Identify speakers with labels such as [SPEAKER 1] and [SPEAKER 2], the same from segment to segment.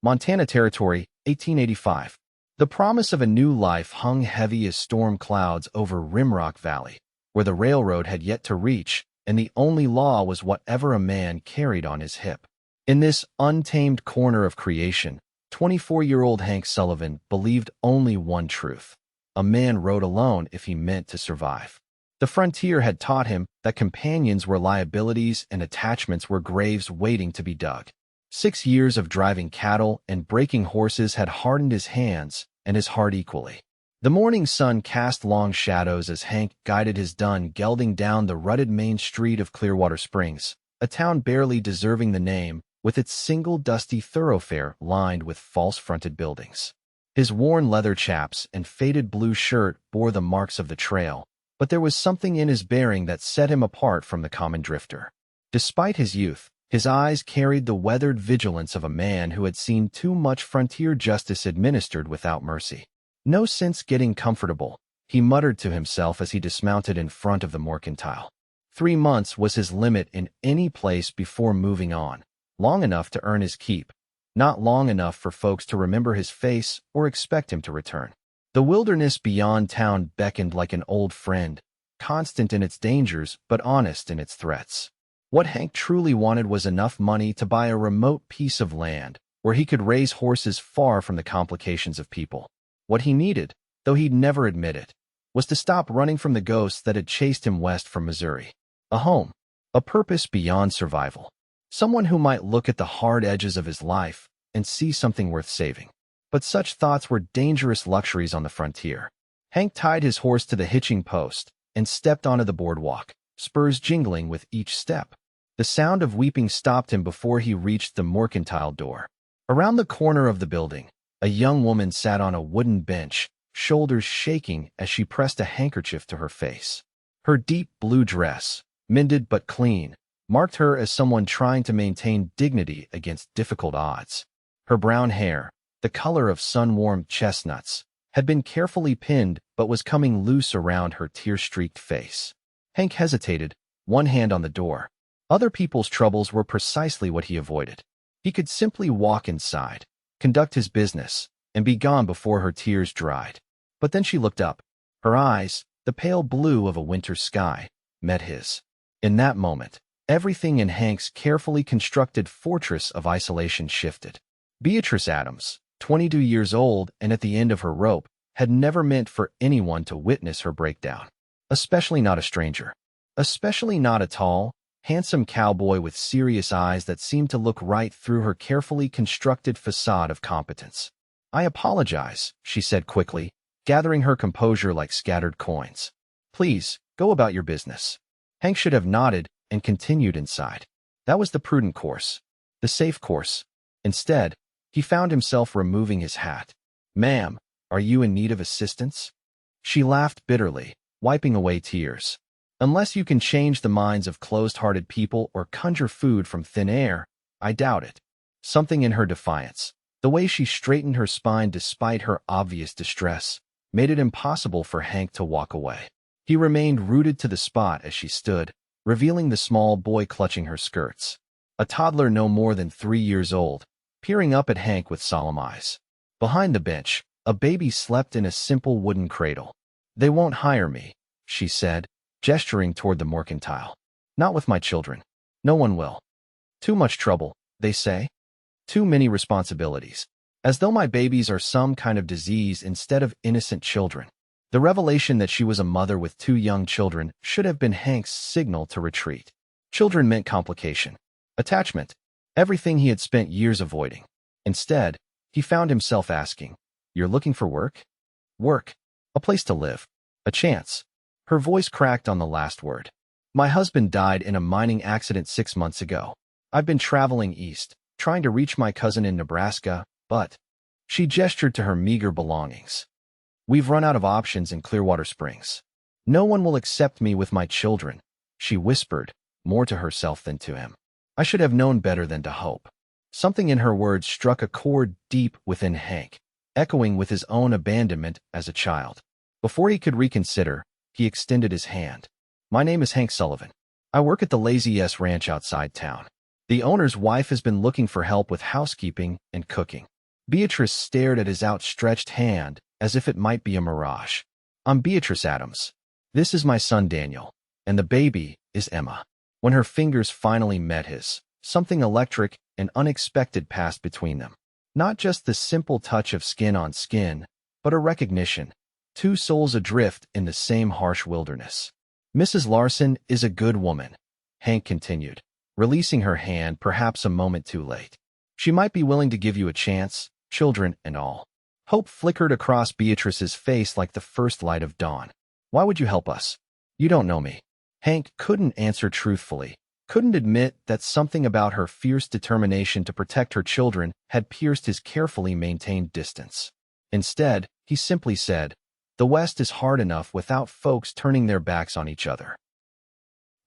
[SPEAKER 1] Montana Territory, 1885. The promise of a new life hung heavy as storm clouds over Rimrock Valley, where the railroad had yet to reach, and the only law was whatever a man carried on his hip. In this untamed corner of creation, 24-year-old Hank Sullivan believed only one truth. A man rode alone if he meant to survive. The frontier had taught him that companions were liabilities and attachments were graves waiting to be dug. 6 years of driving cattle and breaking horses had hardened his hands and his heart equally. The morning sun cast long shadows as Hank guided his dun gelding down the rutted main street of Clearwater Springs, a town barely deserving the name, with its single dusty thoroughfare lined with false-fronted buildings. His worn leather chaps and faded blue shirt bore the marks of the trail, but there was something in his bearing that set him apart from the common drifter. Despite his youth, his eyes carried the weathered vigilance of a man who had seen too much frontier justice administered without mercy. "No sense getting comfortable," he muttered to himself as he dismounted in front of the mercantile. 3 months was his limit in any place before moving on, long enough to earn his keep, not long enough for folks to remember his face or expect him to return. The wilderness beyond town beckoned like an old friend, constant in its dangers but honest in its threats. What Hank truly wanted was enough money to buy a remote piece of land where he could raise horses far from the complications of people. What he needed, though he'd never admit it, was to stop running from the ghosts that had chased him west from Missouri. A home, a purpose beyond survival, someone who might look at the hard edges of his life and see something worth saving. But such thoughts were dangerous luxuries on the frontier. Hank tied his horse to the hitching post and stepped onto the boardwalk, spurs jingling with each step. The sound of weeping stopped him before he reached the mercantile door. Around the corner of the building, a young woman sat on a wooden bench, shoulders shaking as she pressed a handkerchief to her face. Her deep blue dress, mended but clean, marked her as someone trying to maintain dignity against difficult odds. Her brown hair, the color of sun-warmed chestnuts, had been carefully pinned but was coming loose around her tear-streaked face. Hank hesitated, one hand on the door. Other people's troubles were precisely what he avoided. He could simply walk inside, conduct his business, and be gone before her tears dried. But then she looked up. Her eyes, the pale blue of a winter sky, met his. In that moment, everything in Hank's carefully constructed fortress of isolation shifted. Beatrice Adams, 22 years old and at the end of her rope, had never meant for anyone to witness her breakdown. Especially not a stranger. Especially not a tall, handsome cowboy with serious eyes that seemed to look right through her carefully constructed facade of competence. "I apologize," she said quickly, gathering her composure like scattered coins. "Please, go about your business." Hank should have nodded and continued inside. That was the prudent course, the safe course. Instead, he found himself removing his hat. "Ma'am, are you in need of assistance?" She laughed bitterly, wiping away tears. "Unless you can change the minds of closed-hearted people or conjure food from thin air, I doubt it." Something in her defiance, the way she straightened her spine despite her obvious distress, made it impossible for Hank to walk away. He remained rooted to the spot as she stood, revealing the small boy clutching her skirts. A toddler no more than 3 years old, peering up at Hank with solemn eyes. Behind the bench, a baby slept in a simple wooden cradle. "They won't hire me," she said, gesturing toward the mercantile. "Not with my children. No one will. Too much trouble, they say. Too many responsibilities. As though my babies are some kind of disease instead of innocent children." The revelation that she was a mother with 2 young children should have been Hank's signal to retreat. Children meant complication, attachment, everything he had spent years avoiding. Instead, he found himself asking, "You're looking for work?" "Work. A place to live. A chance." Her voice cracked on the last word. "My husband died in a mining accident 6 months ago. I've been traveling east, trying to reach my cousin in Nebraska, but..." She gestured to her meager belongings. "We've run out of options in Clearwater Springs. No one will accept me with my children," she whispered, more to herself than to him. I should have known better than to hope. Something in her words struck a chord deep within Hank, echoing with his own abandonment as a child. Before he could reconsider, he extended his hand. "My name is Hank Sullivan. I work at the Lazy S Ranch outside town. The owner's wife has been looking for help with housekeeping and cooking. Beatrice stared at his outstretched hand as if it might be a mirage. I'm Beatrice Adams. This is my son Daniel, and the baby is Emma. When her fingers finally met his, something electric and unexpected passed between them. Not just the simple touch of skin on skin, but a recognition. Two souls adrift in the same harsh wilderness. Mrs. Larson is a good woman, Hank continued, releasing her hand perhaps a moment too late. She might be willing to give you a chance, children and all. Hope flickered across Beatrice's face like the first light of dawn. Why would you help us? You don't know me. Hank couldn't answer truthfully, couldn't admit that something about her fierce determination to protect her children had pierced his carefully maintained distance. Instead, he simply said, "The West is hard enough without folks turning their backs on each other."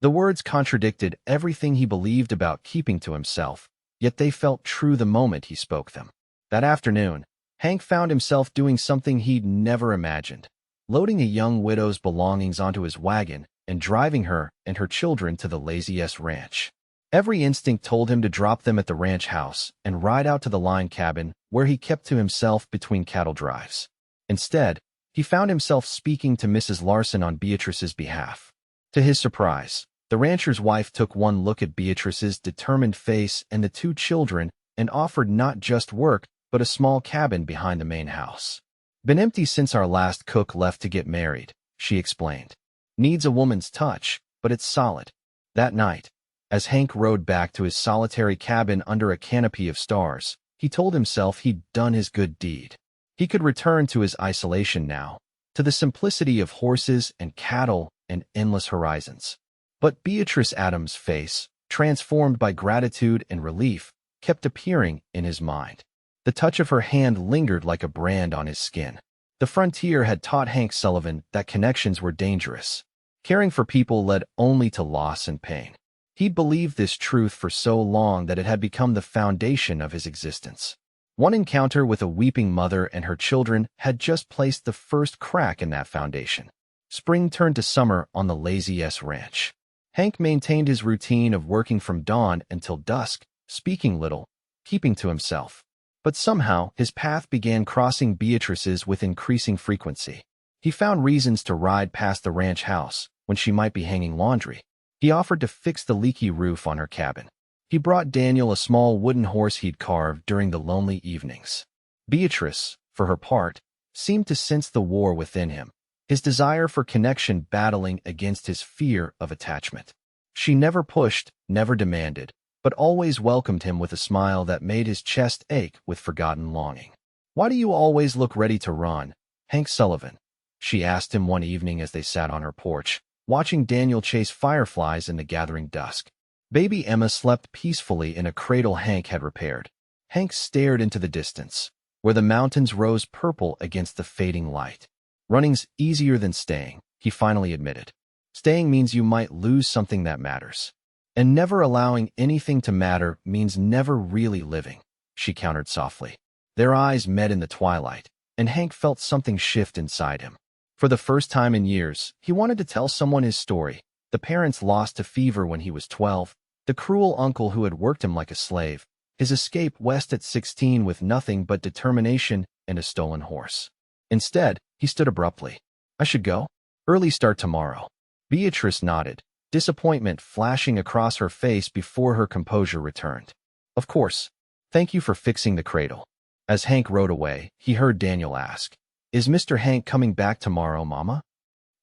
[SPEAKER 1] The words contradicted everything he believed about keeping to himself, yet they felt true the moment he spoke them. That afternoon, Hank found himself doing something he'd never imagined, loading a young widow's belongings onto his wagon and driving her and her children to the Lazy S Ranch. Every instinct told him to drop them at the ranch house and ride out to the line cabin where he kept to himself between cattle drives. Instead, he found himself speaking to Mrs. Larson on Beatrice's behalf. To his surprise, the rancher's wife took one look at Beatrice's determined face and the two children and offered not just work, but a small cabin behind the main house. Been empty since our last cook left to get married, she explained. Needs a woman's touch, but it's solid. That night, as Hank rode back to his solitary cabin under a canopy of stars, he told himself he'd done his good deed. He could return to his isolation now, to the simplicity of horses and cattle and endless horizons. But Beatrice Adams' face, transformed by gratitude and relief, kept appearing in his mind. The touch of her hand lingered like a brand on his skin. The frontier had taught Hank Sullivan that connections were dangerous. Caring for people led only to loss and pain. He'd believed this truth for so long that it had become the foundation of his existence. One encounter with a weeping mother and her children had just placed the first crack in that foundation. Spring turned to summer on the Lazy S Ranch. Hank maintained his routine of working from dawn until dusk, speaking little, keeping to himself. But somehow, his path began crossing Beatrice's with increasing frequency. He found reasons to ride past the ranch house when she might be hanging laundry. He offered to fix the leaky roof on her cabin. He brought Daniel a small wooden horse he'd carved during the lonely evenings. Beatrice, for her part, seemed to sense the war within him, his desire for connection battling against his fear of attachment. She never pushed, never demanded, but always welcomed him with a smile that made his chest ache with forgotten longing. "Why do you always look ready to run, Hank Sullivan?" she asked him one evening as they sat on her porch, watching Daniel chase fireflies in the gathering dusk. Baby Emma slept peacefully in a cradle Hank had repaired. Hank stared into the distance, where the mountains rose purple against the fading light. "Running's easier than staying," he finally admitted. "Staying means you might lose something that matters. And never allowing anything to matter means never really living," she countered softly. Their eyes met in the twilight, and Hank felt something shift inside him. For the first time in years, he wanted to tell someone his story. The parents lost to fever when he was 12, the cruel uncle who had worked him like a slave, his escape west at 16 with nothing but determination and a stolen horse. Instead, he stood abruptly. "I should go? Early start tomorrow." Beatrice nodded, disappointment flashing across her face before her composure returned. "Of course. Thank you for fixing the cradle." As Hank rode away, he heard Daniel ask, "Is Mr. Hank coming back tomorrow, Mama?"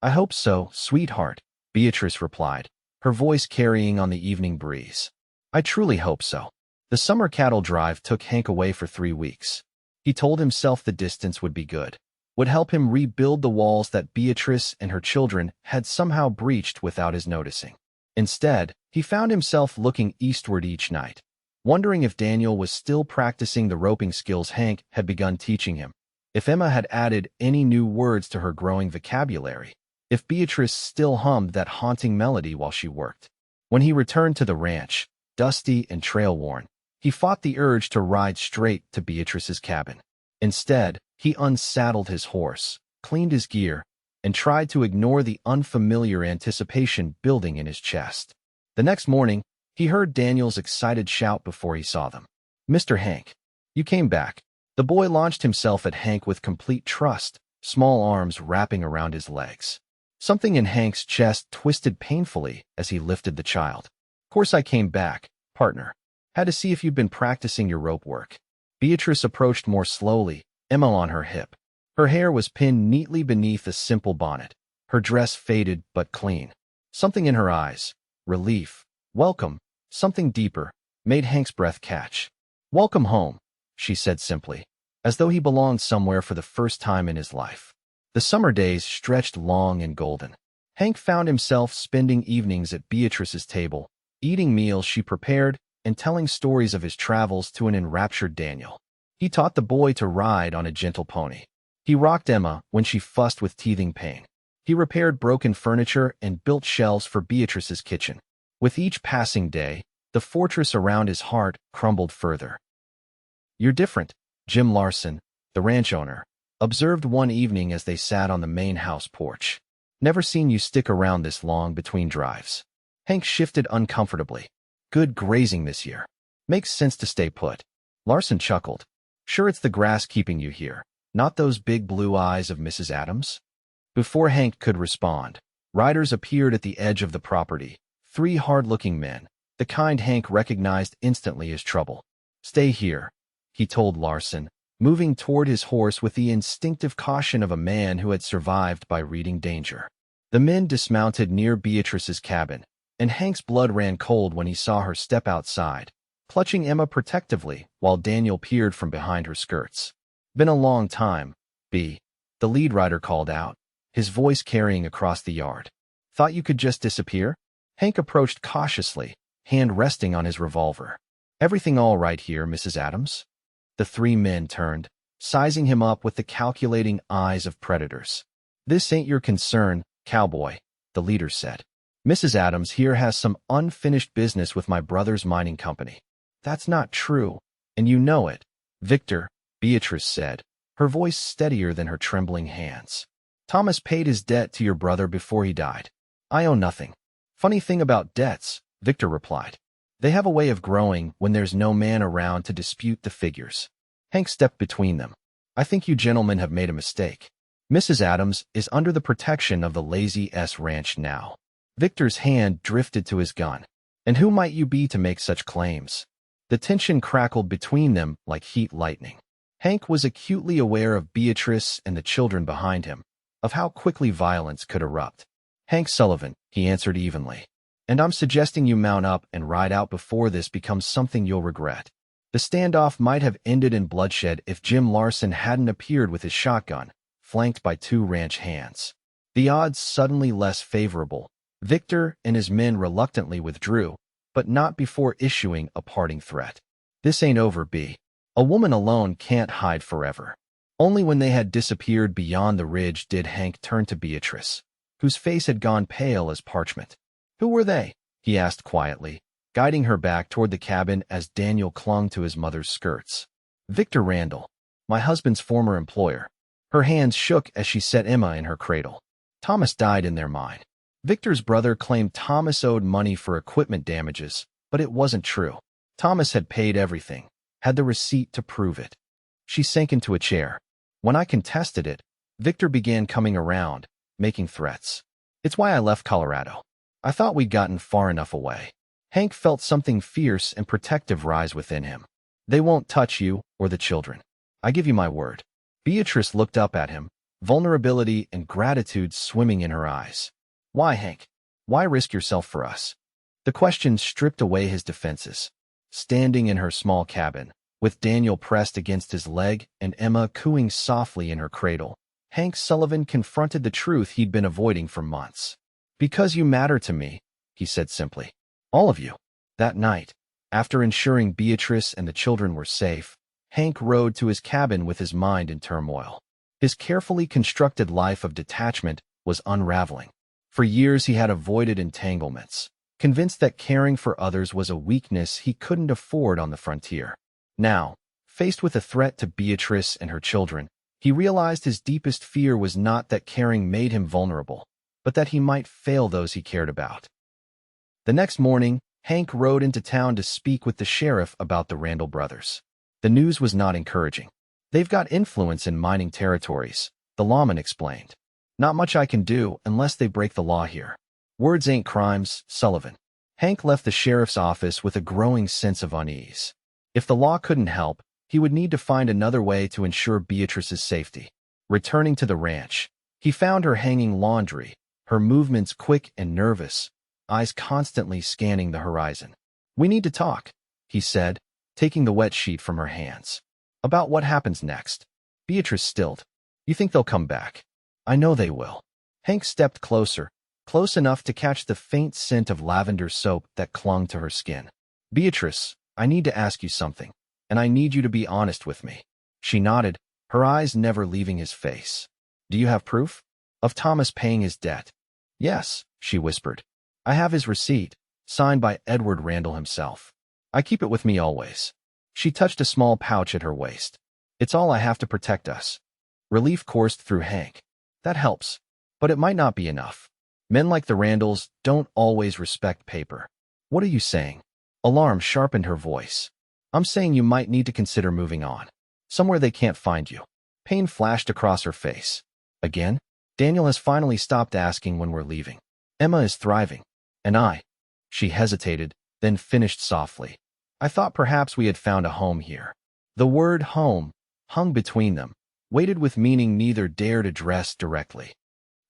[SPEAKER 1] "I hope so, sweetheart," Beatrice replied, her voice carrying on the evening breeze. "I truly hope so." The summer cattle drive took Hank away for 3 weeks. He told himself the distance would be good, would help him rebuild the walls that Beatrice and her children had somehow breached without his noticing. Instead, he found himself looking eastward each night, wondering if Daniel was still practicing the roping skills Hank had begun teaching him, if Emma had added any new words to her growing vocabulary, if Beatrice still hummed that haunting melody while she worked. When he returned to the ranch, dusty and trail-worn, he fought the urge to ride straight to Beatrice's cabin. Instead, he unsaddled his horse, cleaned his gear, and tried to ignore the unfamiliar anticipation building in his chest. The next morning, He heard Daniel's excited shout before he saw them. "Mr. Hank, you came back." The boy launched himself at Hank with complete trust, small arms wrapping around his legs. Something in Hank's chest twisted painfully as he lifted the child. "Course I came back, partner. Had to see if you'd been practicing your rope work." Beatrice approached more slowly, Emma on her hip. Her hair was pinned neatly beneath a simple bonnet. Her dress faded but clean. Something in her eyes, relief, welcome, something deeper, made Hank's breath catch. "Welcome home," she said simply, as though he belonged somewhere for the first time in his life. The summer days stretched long and golden. Hank found himself spending evenings at Beatrice's table, eating meals she prepared and telling stories of his travels to an enraptured Daniel. He taught the boy to ride on a gentle pony. He rocked Emma when she fussed with teething pain. He repaired broken furniture and built shelves for Beatrice's kitchen. With each passing day, the fortress around his heart crumbled further. "You're different," Jim Larson, the ranch owner, observed one evening as they sat on the main house porch. "Never seen you stick around this long between drives." Hank shifted uncomfortably. "Good grazing this year. Makes sense to stay put." Larson chuckled. "Sure it's the grass keeping you here, not those big blue eyes of Mrs. Adams?" Before Hank could respond, riders appeared at the edge of the property, 3 hard-looking men, the kind Hank recognized instantly as trouble. "Stay here," he told Larson, moving toward his horse with the instinctive caution of a man who had survived by reading danger. The men dismounted near Beatrice's cabin, and Hank's blood ran cold when he saw her step outside, clutching Emma protectively while Daniel peered from behind her skirts. "Been a long time, B," the lead rider called out, his voice carrying across the yard. "Thought you could just disappear?" Hank approached cautiously, hand resting on his revolver. "Everything all right here, Mrs. Adams?" The 3 men turned, sizing him up with the calculating eyes of predators. "This ain't your concern, Cowboy," the leader said. "Mrs. Adams here has some unfinished business with my brother's mining company." "That's not true, and you know it, Victor," Beatrice said, her voice steadier than her trembling hands. "Thomas paid his debt to your brother before he died. I owe nothing." "Funny thing about debts," Victor replied. "They have a way of growing when there's no man around to dispute the figures." Hank stepped between them. "I think you gentlemen have made a mistake. Mrs. Adams is under the protection of the Lazy S Ranch now." Victor's hand drifted to his gun. "And who might you be to make such claims?" The tension crackled between them like heat lightning. Hank was acutely aware of Beatrice and the children behind him, of how quickly violence could erupt. "Hank Sullivan," he answered evenly. "And I'm suggesting you mount up and ride out before this becomes something you'll regret." The standoff might have ended in bloodshed if Jim Larson hadn't appeared with his shotgun, flanked by 2 ranch hands. The odds suddenly less favorable. Victor and his men reluctantly withdrew, but not before issuing a parting threat. "This ain't over, B. A woman alone can't hide forever." Only when they had disappeared beyond the ridge did Hank turn to Beatrice, whose face had gone pale as parchment. "Who were they?" he asked quietly, guiding her back toward the cabin as Daniel clung to his mother's skirts. "Victor Randall, my husband's former employer." Her hands shook as she set Emma in her cradle. "Thomas died in their mine." Victor's brother claimed Thomas owed money for equipment damages, but it wasn't true. Thomas had paid everything, had the receipt to prove it. She sank into a chair. "When I contested it, Victor began coming around, making threats. It's why I left Colorado. I thought we'd gotten far enough away." Hank felt something fierce and protective rise within him. "They won't touch you or the children. I give you my word." Beatrice looked up at him, vulnerability and gratitude swimming in her eyes. "Why, Hank? Why risk yourself for us?" The question stripped away his defenses. Standing in her small cabin, with Daniel pressed against his leg and Emma cooing softly in her cradle, Hank Sullivan confronted the truth he'd been avoiding for months. "Because you matter to me," he said simply. "All of you." That night, after ensuring Beatrice and the children were safe, Hank rode to his cabin with his mind in turmoil. His carefully constructed life of detachment was unraveling. For years he had avoided entanglements, convinced that caring for others was a weakness he couldn't afford on the frontier. Now, faced with a threat to Beatrice and her children, he realized his deepest fear was not that caring made him vulnerable, but that he might fail those he cared about. The next morning, Hank rode into town to speak with the sheriff about the Randall brothers. The news was not encouraging. They've got influence in mining territories, the lawman explained. Not much I can do unless they break the law here. Words ain't crimes, Sullivan. Hank left the sheriff's office with a growing sense of unease. If the law couldn't help, he would need to find another way to ensure Beatrice's safety. Returning to the ranch, he found her hanging laundry, her movements quick and nervous, eyes constantly scanning the horizon. "We need to talk," he said, taking the wet sheet from her hands. "About what happens next." Beatrice stilled. "You think they'll come back?" "I know they will." Hank stepped closer, close enough to catch the faint scent of lavender soap that clung to her skin. "Beatrice, I need to ask you something, and I need you to be honest with me." She nodded, her eyes never leaving his face. "Do you have proof of Thomas paying his debt?" "Yes," she whispered. "I have his receipt, signed by Edward Randall himself. I keep it with me always." She touched a small pouch at her waist. "It's all I have to protect us." Relief coursed through Hank. "That helps, but it might not be enough. Men like the Randalls don't always respect paper." "What are you saying?" Alarm sharpened her voice. "I'm saying you might need to consider moving on. Somewhere they can't find you." Pain flashed across her face. "Again? Daniel has finally stopped asking when we're leaving. Emma is thriving. And I." She hesitated, then finished softly. "I thought perhaps we had found a home here." The word home hung between them, weighted with meaning neither dared address directly.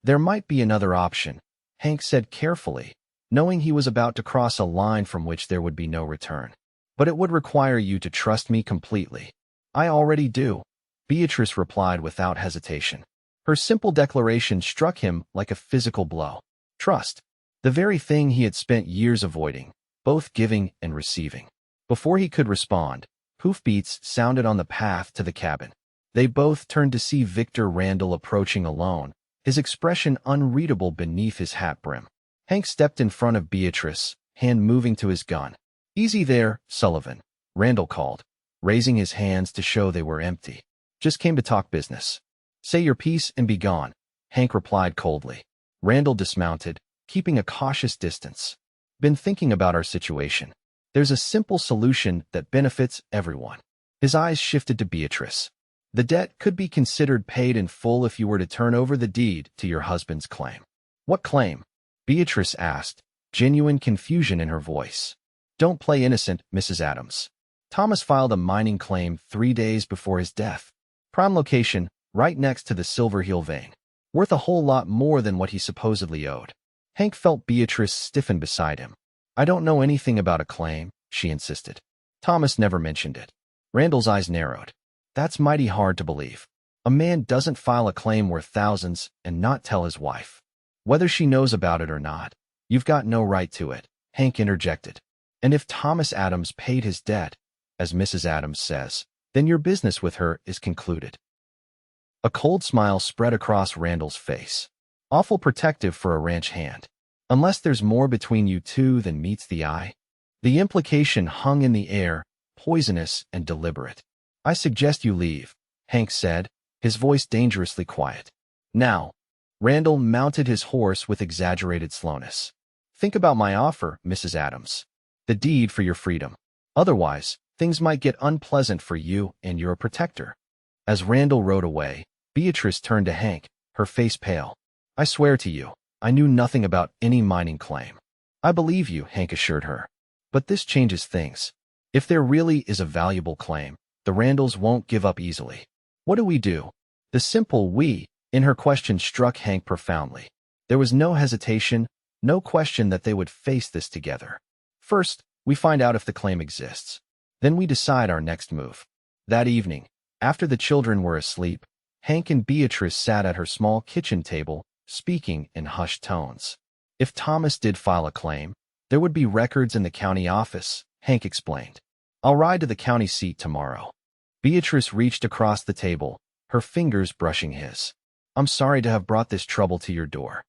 [SPEAKER 1] "There might be another option," Hank said carefully, knowing he was about to cross a line from which there would be no return. "But it would require you to trust me completely." "I already do," Beatrice replied without hesitation. Her simple declaration struck him like a physical blow. Trust. The very thing he had spent years avoiding, both giving and receiving. Before he could respond, hoofbeats sounded on the path to the cabin. They both turned to see Victor Randall approaching alone, his expression unreadable beneath his hat brim. Hank stepped in front of Beatrice, hand moving to his gun. "Easy there, Sullivan," Randall called, raising his hands to show they were empty. "Just came to talk business." "Say your piece and be gone," Hank replied coldly. Randall dismounted, keeping a cautious distance. "Been thinking about our situation. There's a simple solution that benefits everyone." His eyes shifted to Beatrice. "The debt could be considered paid in full if you were to turn over the deed to your husband's claim." "What claim?" Beatrice asked, genuine confusion in her voice. "Don't play innocent, Mrs. Adams. Thomas filed a mining claim 3 days before his death. Prime location, right next to the Silver Heel vein. Worth a whole lot more than what he supposedly owed." Hank felt Beatrice stiffen beside him. "I don't know anything about a claim," she insisted. "Thomas never mentioned it." Randall's eyes narrowed. "That's mighty hard to believe. A man doesn't file a claim worth thousands and not tell his wife. Whether she knows about it or not, you've got no right to it," Hank interjected. "And if Thomas Adams paid his debt, as Mrs. Adams says, then your business with her is concluded." A cold smile spread across Randall's face. "Awful protective for a ranch hand. Unless there's more between you two than meets the eye." The implication hung in the air, poisonous and deliberate. "I suggest you leave," Hank said, his voice dangerously quiet. "Now." Randall mounted his horse with exaggerated slowness. "Think about my offer, Mrs. Adams. The deed for your freedom. Otherwise, things might get unpleasant for you and your protector." As Randall rode away, Beatrice turned to Hank, her face pale. "I swear to you, I knew nothing about any mining claim." "I believe you," Hank assured her. "But this changes things. If there really is a valuable claim, the Randalls won't give up easily. What do we do?" The simple "we" in her question struck Hank profoundly. There was no hesitation, no question that they would face this together. "First, we find out if the claim exists. Then we decide our next move." That evening, after the children were asleep, Hank and Beatrice sat at her small kitchen table, speaking in hushed tones. "If Thomas did file a claim, there would be records in the county office," Hank explained. "I'll ride to the county seat tomorrow." Beatrice reached across the table, her fingers brushing his. "I'm sorry to have brought this trouble to your door."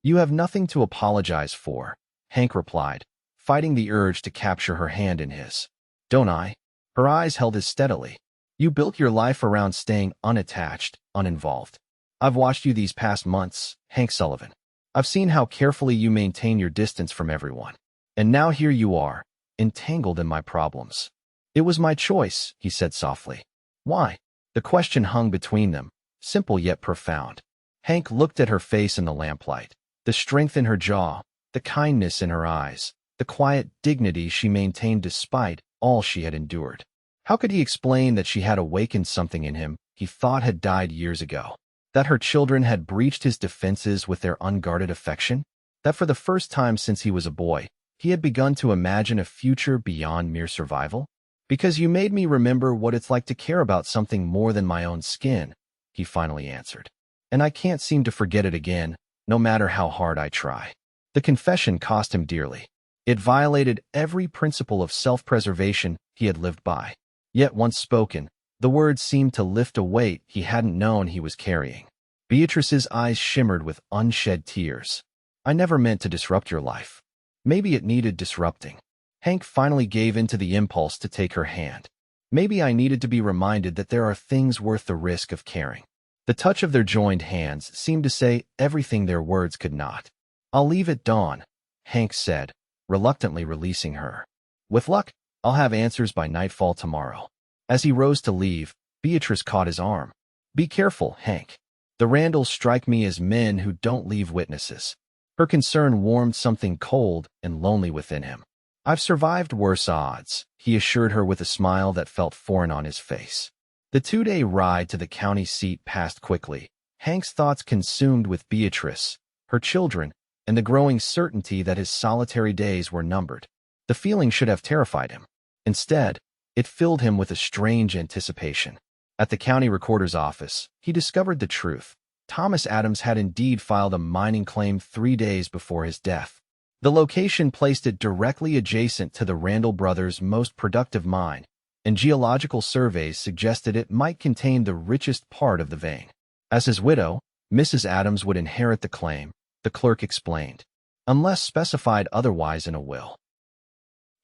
[SPEAKER 1] "You have nothing to apologize for," Hank replied, fighting the urge to capture her hand in his. "Don't I?" Her eyes held his steadily. "You built your life around staying unattached, uninvolved. I've watched you these past months, Hank Sullivan. I've seen how carefully you maintain your distance from everyone. And now here you are, entangled in my problems. It was my choice, he said softly. Why? The question hung between them, simple yet profound. Hank looked at her face in the lamplight, the strength in her jaw, the kindness in her eyes, the quiet dignity she maintained despite all she had endured. How could he explain that she had awakened something in him he thought had died years ago? That her children had breached his defenses with their unguarded affection? That for the first time since he was a boy, he had begun to imagine a future beyond mere survival? Because you made me remember what it's like to care about something more than my own skin, he finally answered. And I can't seem to forget it again, no matter how hard I try. The confession cost him dearly. It violated every principle of self-preservation he had lived by. Yet once spoken, the words seemed to lift a weight he hadn't known he was carrying. Beatrice's eyes shimmered with unshed tears. I never meant to disrupt your life. Maybe it needed disrupting. Hank finally gave in to the impulse to take her hand. Maybe I needed to be reminded that there are things worth the risk of caring. The touch of their joined hands seemed to say everything their words could not. I'll leave at dawn, Hank said, reluctantly releasing her. With luck, I'll have answers by nightfall tomorrow. As he rose to leave, Beatrice caught his arm. Be careful, Hank. The Randalls strike me as men who don't leave witnesses. Her concern warmed something cold and lonely within him. I've survived worse odds, he assured her with a smile that felt foreign on his face. The 2-day ride to the county seat passed quickly, Hank's thoughts consumed with Beatrice, her children, and the growing certainty that his solitary days were numbered. The feeling should have terrified him. Instead, it filled him with a strange anticipation. At the county recorder's office, he discovered the truth. Thomas Adams had indeed filed a mining claim 3 days before his death. The location placed it directly adjacent to the Randall brothers' most productive mine, and geological surveys suggested it might contain the richest part of the vein. As his widow, Mrs. Adams would inherit the claim, the clerk explained, unless specified otherwise in a will.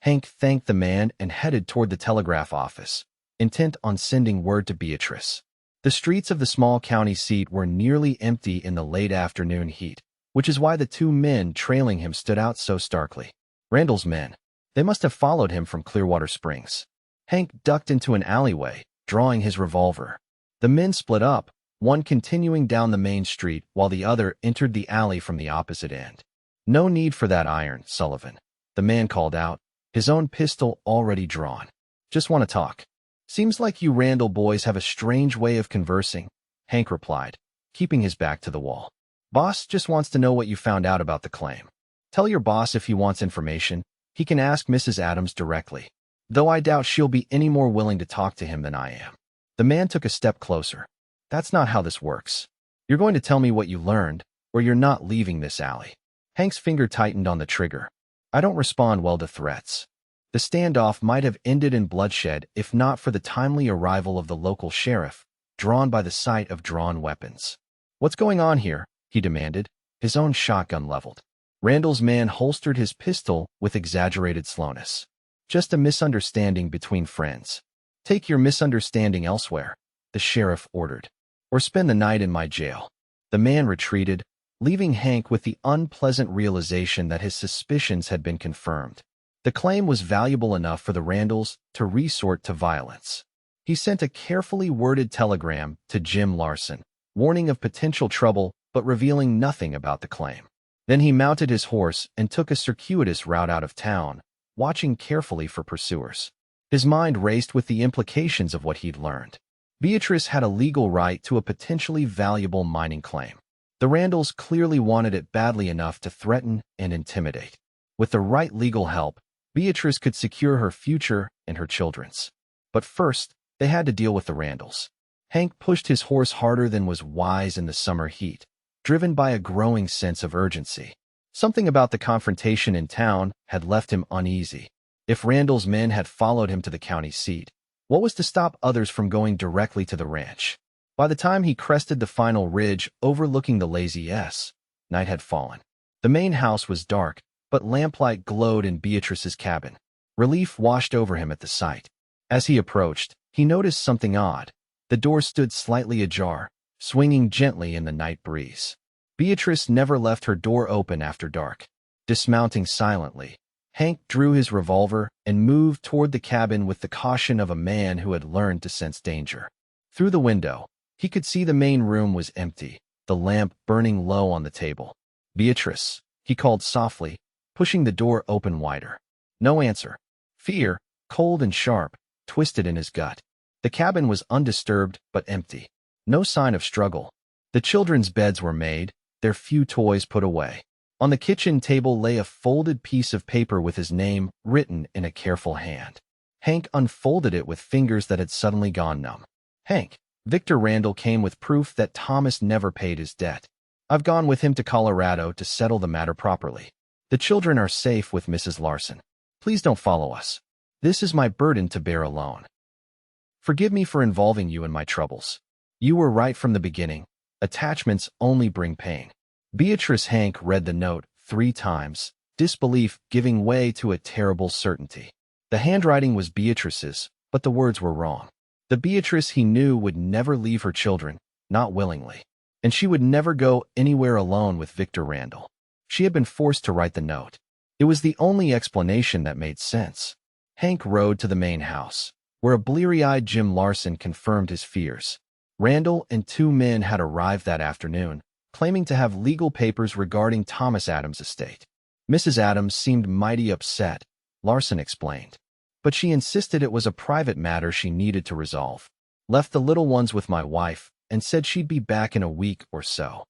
[SPEAKER 1] Hank thanked the man and headed toward the telegraph office, intent on sending word to Beatrice. The streets of the small county seat were nearly empty in the late afternoon heat, which is why the 2 men trailing him stood out so starkly. Randall's men. They must have followed him from Clearwater Springs. Hank ducked into an alleyway, drawing his revolver. The men split up, one continuing down the main street while the other entered the alley from the opposite end. No need for that iron, Sullivan, the man called out, his own pistol already drawn. Just want to talk. Seems like you Randall boys have a strange way of conversing, Hank replied, keeping his back to the wall. Boss just wants to know what you found out about the claim. Tell your boss if he wants information, he can ask Mrs. Adams directly, though I doubt she'll be any more willing to talk to him than I am. The man took a step closer. That's not how this works. You're going to tell me what you learned, or you're not leaving this alley. Hank's finger tightened on the trigger. I don't respond well to threats. The standoff might have ended in bloodshed if not for the timely arrival of the local sheriff, drawn by the sight of drawn weapons. What's going on here? He demanded, his own shotgun leveled. Randall's man holstered his pistol with exaggerated slowness. Just a misunderstanding between friends. Take your misunderstanding elsewhere, the sheriff ordered. Or spend the night in my jail. The man retreated, leaving Hank with the unpleasant realization that his suspicions had been confirmed. The claim was valuable enough for the Randalls to resort to violence. He sent a carefully worded telegram to Jim Larson, warning of potential trouble but revealing nothing about the claim. Then he mounted his horse and took a circuitous route out of town, watching carefully for pursuers. His mind raced with the implications of what he'd learned. Beatrice had a legal right to a potentially valuable mining claim. The Randalls clearly wanted it badly enough to threaten and intimidate. With the right legal help, Beatrice could secure her future and her children's. But first, they had to deal with the Randalls. Hank pushed his horse harder than was wise in the summer heat, driven by a growing sense of urgency. Something about the confrontation in town had left him uneasy. If Randall's men had followed him to the county seat, what was to stop others from going directly to the ranch? By the time he crested the final ridge overlooking the Lazy S, night had fallen. The main house was dark, but lamplight glowed in Beatrice's cabin. Relief washed over him at the sight. As he approached, he noticed something odd. The door stood slightly ajar, swinging gently in the night breeze. Beatrice never left her door open after dark. Dismounting silently, Hank drew his revolver and moved toward the cabin with the caution of a man who had learned to sense danger. Through the window, he could see the main room was empty, the lamp burning low on the table. "Beatrice," he called softly, pushing the door open wider. No answer. Fear, cold and sharp, twisted in his gut. The cabin was undisturbed but empty. No sign of struggle. The children's beds were made, their few toys put away. On the kitchen table lay a folded piece of paper with his name written in a careful hand. Hank unfolded it with fingers that had suddenly gone numb. "Hank, Victor Randall came with proof that Thomas never paid his debt. I've gone with him to Colorado to settle the matter properly. The children are safe with Mrs. Larson. Please don't follow us. This is my burden to bear alone. Forgive me for involving you in my troubles. You were right from the beginning. Attachments only bring pain." Beatrice. Hank read the note 3 times, disbelief giving way to a terrible certainty. The handwriting was Beatrice's, but the words were wrong. The Beatrice he knew would never leave her children, not willingly. And she would never go anywhere alone with Victor Randall. She had been forced to write the note. It was the only explanation that made sense. Hank rode to the main house, where a bleary-eyed Jim Larson confirmed his fears. Randall and 2 men had arrived that afternoon, claiming to have legal papers regarding Thomas Adams' estate. Mrs. Adams seemed mighty upset, Larson explained. But she insisted it was a private matter she needed to resolve. "Left the little ones with my wife and said she'd be back in a week or so."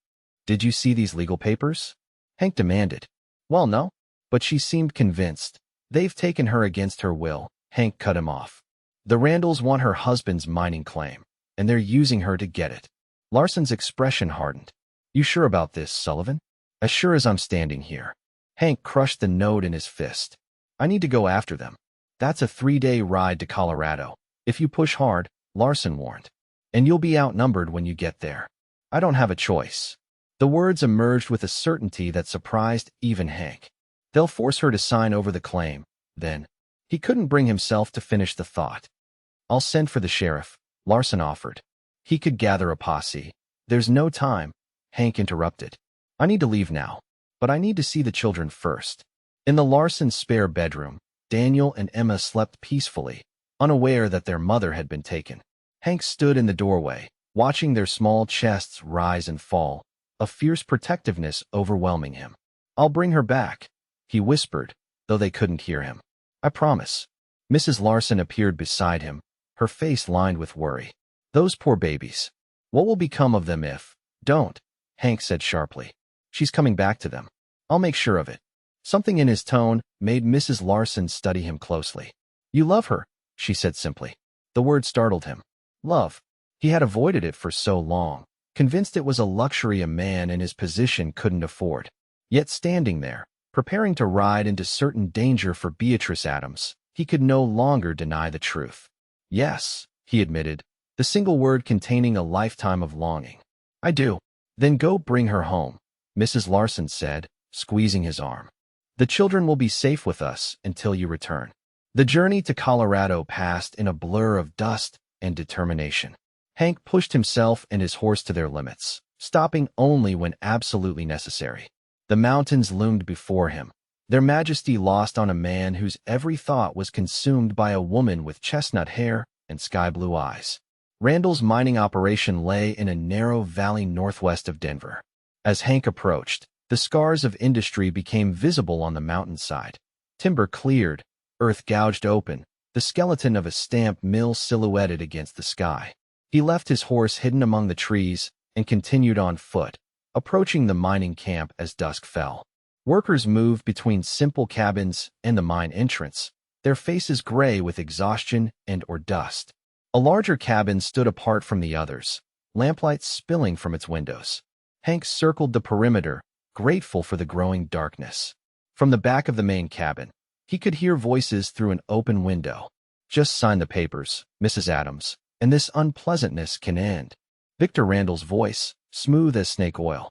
[SPEAKER 1] "Did you see these legal papers?" Hank demanded. "Well, no. But she seemed convinced. They've taken her against her will." Hank cut him off. "The Randalls want her husband's mining claim, and they're using her to get it." Larson's expression hardened. "You sure about this, Sullivan?" "As sure as I'm standing here." Hank crushed the note in his fist. "I need to go after them. That's a 3-day ride to Colorado. If you push hard," Larson warned. "And you'll be outnumbered when you get there. I don't have a choice." The words emerged with a certainty that surprised even Hank. "They'll force her to sign over the claim, then." He couldn't bring himself to finish the thought. "I'll send for the sheriff," Larson offered. He could gather a posse. "There's no time," Hank interrupted. "I need to leave now, but I need to see the children first." In the Larsons' spare bedroom, Daniel and Emma slept peacefully, unaware that their mother had been taken. Hank stood in the doorway, watching their small chests rise and fall, a fierce protectiveness overwhelming him. "I'll bring her back," he whispered, though they couldn't hear him. "I promise." Mrs. Larson appeared beside him, her face lined with worry. "Those poor babies. What will become of them if—" "Don't," Hank said sharply. "She's coming back to them. I'll make sure of it." Something in his tone made Mrs. Larson study him closely. "You love her," she said simply. The word startled him. Love. He had avoided it for so long, convinced it was a luxury a man in his position couldn't afford. Yet standing there, preparing to ride into certain danger for Beatrice Adams, he could no longer deny the truth. "Yes," he admitted, the single word containing a lifetime of longing. "I do." "Then go bring her home," Mrs. Larson said, squeezing his arm. "The children will be safe with us until you return." The journey to Colorado passed in a blur of dust and determination. Hank pushed himself and his horse to their limits, stopping only when absolutely necessary. The mountains loomed before him, their majesty lost on a man whose every thought was consumed by a woman with chestnut hair and sky-blue eyes. Randall's mining operation lay in a narrow valley northwest of Denver. As Hank approached, the scars of industry became visible on the mountainside. Timber cleared, earth gouged open, the skeleton of a stamp mill silhouetted against the sky. He left his horse hidden among the trees and continued on foot, approaching the mining camp as dusk fell. Workers moved between simple cabins and the mine entrance, their faces gray with exhaustion and/or dust. A larger cabin stood apart from the others, lamplight spilling from its windows. Hank circled the perimeter, grateful for the growing darkness. From the back of the main cabin, he could hear voices through an open window. "Just sign the papers, Mrs. Adams, and this unpleasantness can end." Victor Randall's voice, smooth as snake oil.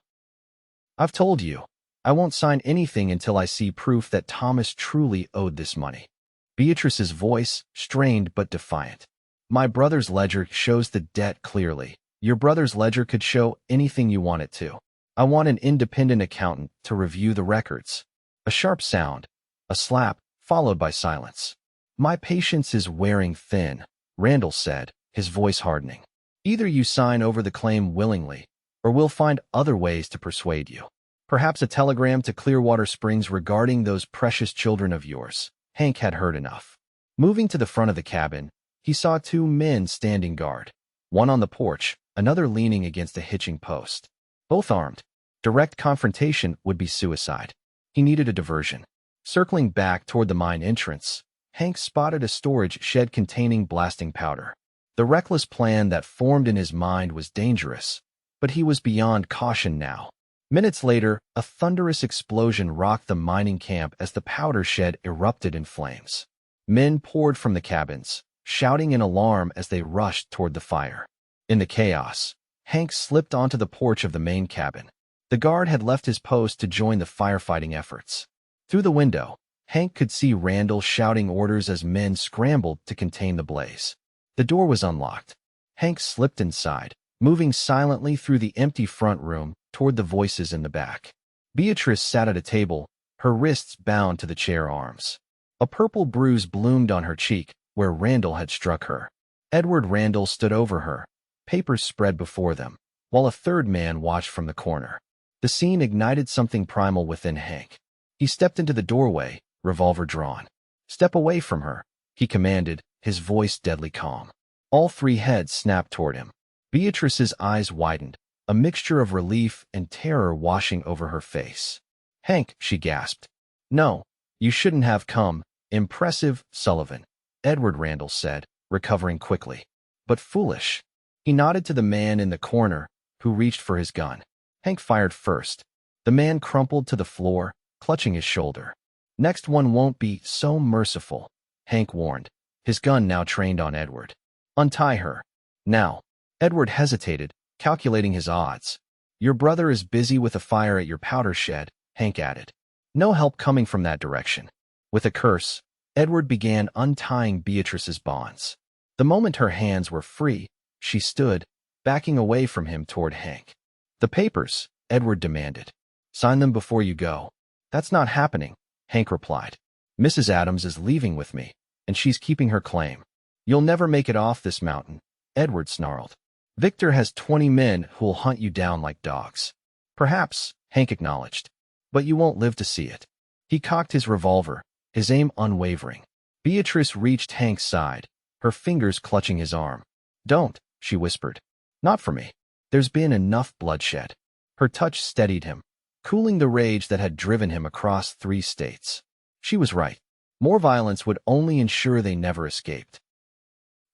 [SPEAKER 1] "I've told you, I won't sign anything until I see proof that Thomas truly owed this money." Beatrice's voice, strained but defiant. "My brother's ledger shows the debt clearly. Your brother's ledger could show anything you want it to. I want an independent accountant to review the records." A sharp sound, a slap, followed by silence. "My patience is wearing thin," Randall said, his voice hardening. "Either you sign over the claim willingly, or we'll find other ways to persuade you. Perhaps a telegram to Clearwater Springs regarding those precious children of yours." Hank had heard enough. Moving to the front of the cabin, he saw two men standing guard, one on the porch, another leaning against a hitching post. Both armed. Direct confrontation would be suicide. He needed a diversion. Circling back toward the mine entrance, Hank spotted a storage shed containing blasting powder. The reckless plan that formed in his mind was dangerous, but he was beyond caution now. Minutes later, a thunderous explosion rocked the mining camp as the powder shed erupted in flames. Men poured from the cabins, shouting in alarm as they rushed toward the fire. In the chaos, Hank slipped onto the porch of the main cabin. The guard had left his post to join the firefighting efforts. Through the window, Hank could see Randall shouting orders as men scrambled to contain the blaze. The door was unlocked. Hank slipped inside, moving silently through the empty front room toward the voices in the back. Beatrice sat at a table, her wrists bound to the chair arms. A purple bruise bloomed on her cheek where Randall had struck her. Edward Randall stood over her, papers spread before them, while a third man watched from the corner. The scene ignited something primal within Hank. He stepped into the doorway, revolver drawn. "Step away from her," he commanded, his voice deadly calm. All three heads snapped toward him. Beatrice's eyes widened, a mixture of relief and terror washing over her face. "Hank," she gasped. "No, you shouldn't have come. Impressive, Sullivan," Edward Randall said, recovering quickly. "But foolish." He nodded to the man in the corner, who reached for his gun. Hank fired first. The man crumpled to the floor, clutching his shoulder. "Next one won't be so merciful," Hank warned, his gun now trained on Edward. "Untie her. Now." Edward hesitated, calculating his odds. "Your brother is busy with a fire at your powder shed," Hank added. "No help coming from that direction." With a curse, Edward began untying Beatrice's bonds. The moment her hands were free, she stood, backing away from him toward Hank. "The papers," Edward demanded. "Sign them before you go." "That's not happening," Hank replied. "Mrs. Adams is leaving with me, and she's keeping her claim." "You'll never make it off this mountain," Edward snarled. "Victor has 20 men who'll hunt you down like dogs." "Perhaps," Hank acknowledged, "but you won't live to see it." He cocked his revolver, his aim unwavering. Beatrice reached Hank's side, her fingers clutching his arm. "Don't," she whispered. "Not for me. There's been enough bloodshed." Her touch steadied him, cooling the rage that had driven him across 3 states. She was right. More violence would only ensure they never escaped.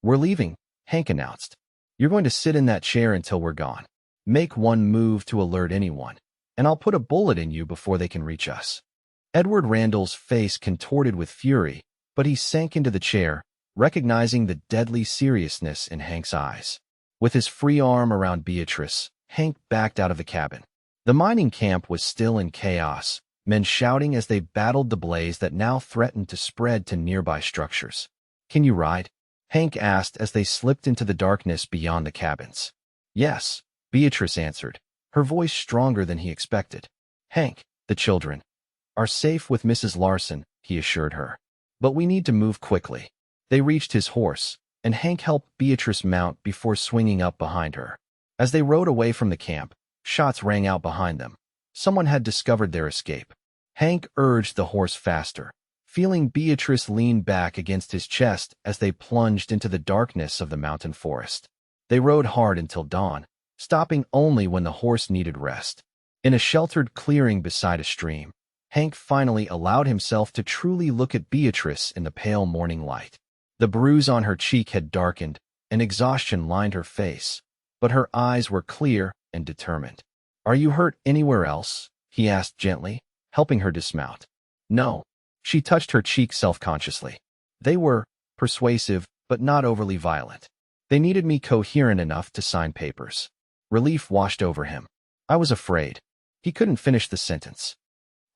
[SPEAKER 1] "We're leaving," Hank announced. "You're going to sit in that chair until we're gone. Make one move to alert anyone, and I'll put a bullet in you before they can reach us." Edward Randall's face contorted with fury, but he sank into the chair, recognizing the deadly seriousness in Hank's eyes. With his free arm around Beatrice, Hank backed out of the cabin. The mining camp was still in chaos, men shouting as they battled the blaze that now threatened to spread to nearby structures. "Can you ride?" Hank asked as they slipped into the darkness beyond the cabins. "Yes," Beatrice answered, her voice stronger than he expected. "Hank, the children are safe with Mrs. Larson," he assured her. "But we need to move quickly." They reached his horse, and Hank helped Beatrice mount before swinging up behind her. As they rode away from the camp, shots rang out behind them. Someone had discovered their escape. Hank urged the horse faster, feeling Beatrice lean back against his chest as they plunged into the darkness of the mountain forest. They rode hard until dawn, stopping only when the horse needed rest. In a sheltered clearing beside a stream, Hank finally allowed himself to truly look at Beatrice in the pale morning light. The bruise on her cheek had darkened, and exhaustion lined her face, but her eyes were clear and determined. "Are you hurt anywhere else?" he asked gently, helping her dismount. "No." She touched her cheek self-consciously. They were persuasive, but not overly violent. "They needed me coherent enough to sign papers." Relief washed over him. "I was afraid." He couldn't finish the sentence.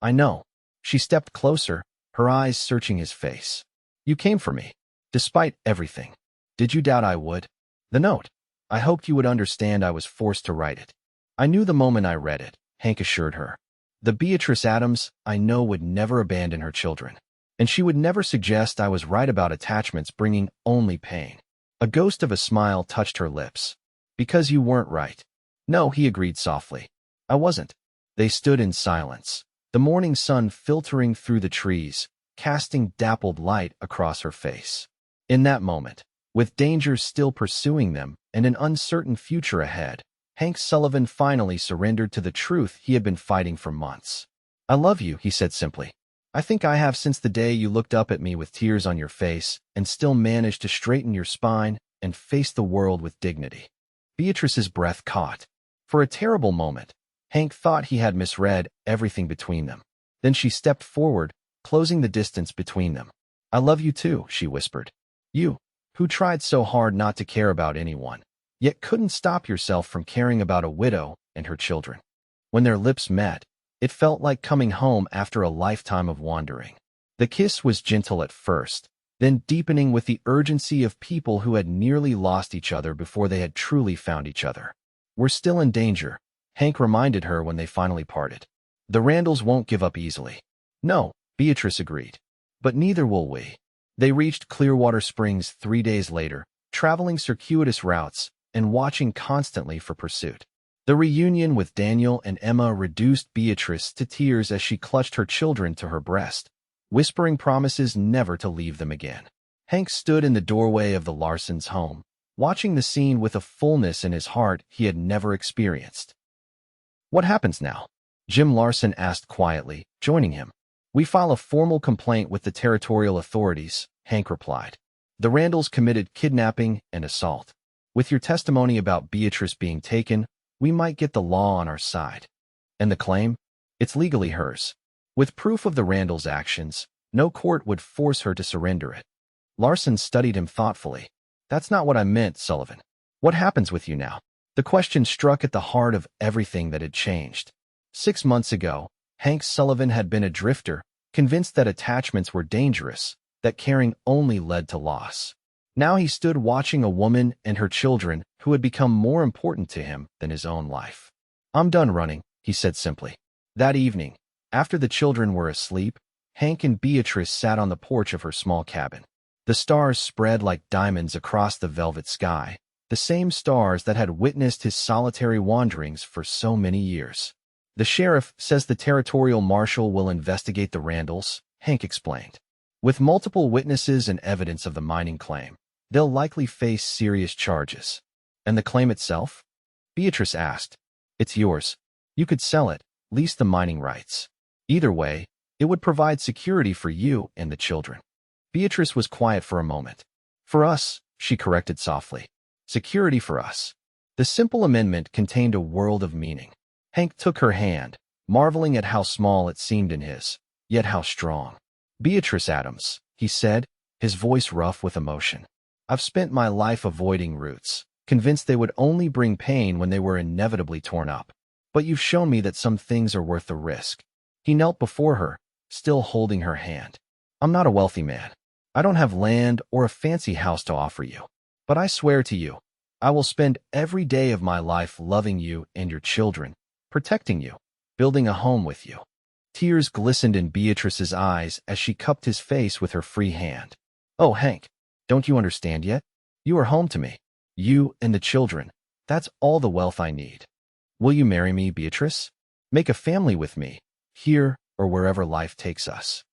[SPEAKER 1] "I know." She stepped closer, her eyes searching his face. "You came for me, despite everything. Did you doubt I would?" "The note. I hoped you would understand I was forced to write it." "I knew the moment I read it," Hank assured her. "The Beatrice Adams I know would never abandon her children." And she would never suggest I was right about attachments bringing only pain. A ghost of a smile touched her lips. Because you weren't right. No, he agreed softly. I wasn't. They stood in silence, the morning sun filtering through the trees, casting dappled light across her face. In that moment, with danger still pursuing them and an uncertain future ahead, Hank Sullivan finally surrendered to the truth he had been fighting for months. I love you, he said simply. I think I have since the day you looked up at me with tears on your face and still managed to straighten your spine and face the world with dignity. Beatrice's breath caught. For a terrible moment, Hank thought he had misread everything between them. Then she stepped forward, closing the distance between them. I love you too, she whispered. You, who tried so hard not to care about anyone, yet couldn't stop yourself from caring about a widow and her children. When their lips met, it felt like coming home after a lifetime of wandering. The kiss was gentle at first, then deepening with the urgency of people who had nearly lost each other before they had truly found each other. We're still in danger, Hank reminded her when they finally parted. The Randalls won't give up easily. No, Beatrice agreed. But neither will we. They reached Clearwater Springs 3 days later, traveling circuitous routes and watching constantly for pursuit. The reunion with Daniel and Emma reduced Beatrice to tears as she clutched her children to her breast, whispering promises never to leave them again. Hank stood in the doorway of the Larsons' home, watching the scene with a fullness in his heart he had never experienced. What happens now? Jim Larson asked quietly, joining him. We file a formal complaint with the territorial authorities, Hank replied. The Randalls committed kidnapping and assault. With your testimony about Beatrice being taken, we might get the law on our side. And the claim? It's legally hers. With proof of the Randalls' actions, no court would force her to surrender it. Larson studied him thoughtfully. That's not what I meant, Sullivan. What happens with you now? The question struck at the heart of everything that had changed. 6 months ago, Hank Sullivan had been a drifter, convinced that attachments were dangerous, that caring only led to loss. Now he stood watching a woman and her children who had become more important to him than his own life. I'm done running, he said simply. That evening, after the children were asleep, Hank and Beatrice sat on the porch of her small cabin. The stars spread like diamonds across the velvet sky, the same stars that had witnessed his solitary wanderings for so many years. The sheriff says the territorial marshal will investigate the Randalls, Hank explained. With multiple witnesses and evidence of the mining claim, they'll likely face serious charges. And the claim itself? Beatrice asked. It's yours. You could sell it, lease the mining rights. Either way, it would provide security for you and the children. Beatrice was quiet for a moment. For us, she corrected softly. Security for us. The simple amendment contained a world of meaning. Hank took her hand, marveling at how small it seemed in his, yet how strong. Beatrice Adams, he said, his voice rough with emotion. I've spent my life avoiding roots, convinced they would only bring pain when they were inevitably torn up. But you've shown me that some things are worth the risk. He knelt before her, still holding her hand. I'm not a wealthy man. I don't have land or a fancy house to offer you. But I swear to you, I will spend every day of my life loving you and your children, protecting you, building a home with you. Tears glistened in Beatrice's eyes as she cupped his face with her free hand. Oh, Hank, don't you understand yet? You are home to me. You and the children. That's all the wealth I need. Will you marry me, Beatrice? Make a family with me, here or wherever life takes us.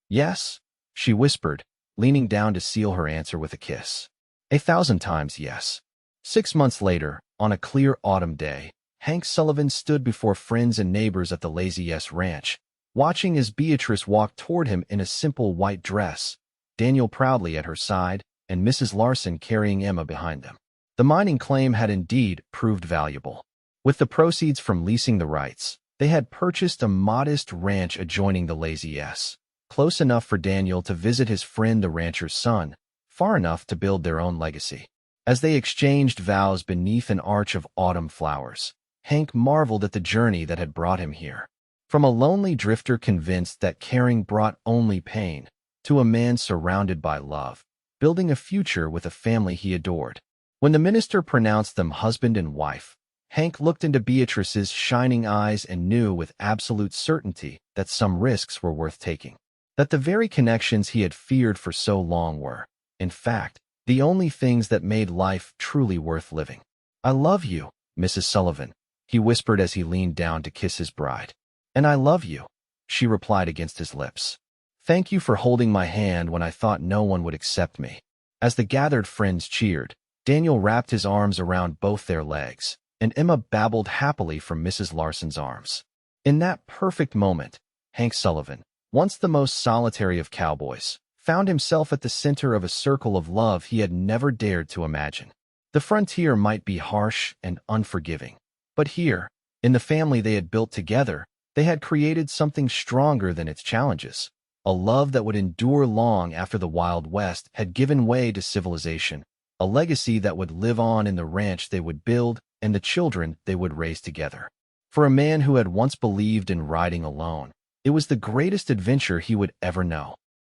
[SPEAKER 1] Yes, she whispered, leaning down to seal her answer with a kiss. 1,000 times yes. 6 months later, on a clear autumn day, Hank Sullivan stood before friends and neighbors at the Lazy S Ranch, watching as Beatrice walked toward him in a simple white dress, Daniel proudly at her side, and Mrs. Larson carrying Emma behind them. The mining claim had indeed proved valuable. With the proceeds from leasing the rights, they had purchased a modest ranch adjoining the Lazy S, close enough for Daniel to visit his friend the rancher's son, far enough to build their own legacy. As they exchanged vows beneath an arch of autumn flowers, Hank marveled at the journey that had brought him here. From a lonely drifter convinced that caring brought only pain, to a man surrounded by love, building a future with a family he adored. When the minister pronounced them husband and wife, Hank looked into Beatrice's shining eyes and knew with absolute certainty that some risks were worth taking. That the very connections he had feared for so long were, in fact, the only things that made life truly worth living. "I love you, Mrs. Sullivan," he whispered as he leaned down to kiss his bride. "And I love you," she replied against his lips. "Thank you for holding my hand when I thought no one would accept me." As the gathered friends cheered, Daniel wrapped his arms around both their legs, and Emma babbled happily from Mrs. Larson's arms. In that perfect moment, Hank Sullivan, once the most solitary of cowboys, found himself at the center of a circle of love he had never dared to imagine. The frontier might be harsh and unforgiving, but here, in the family they had built together, they had created something stronger than its challenges. A love that would endure long after the Wild West had given way to civilization, a legacy that would live on in the ranch they would build and the children they would raise together. For a man who had once believed in riding alone, it was the greatest adventure he would ever know.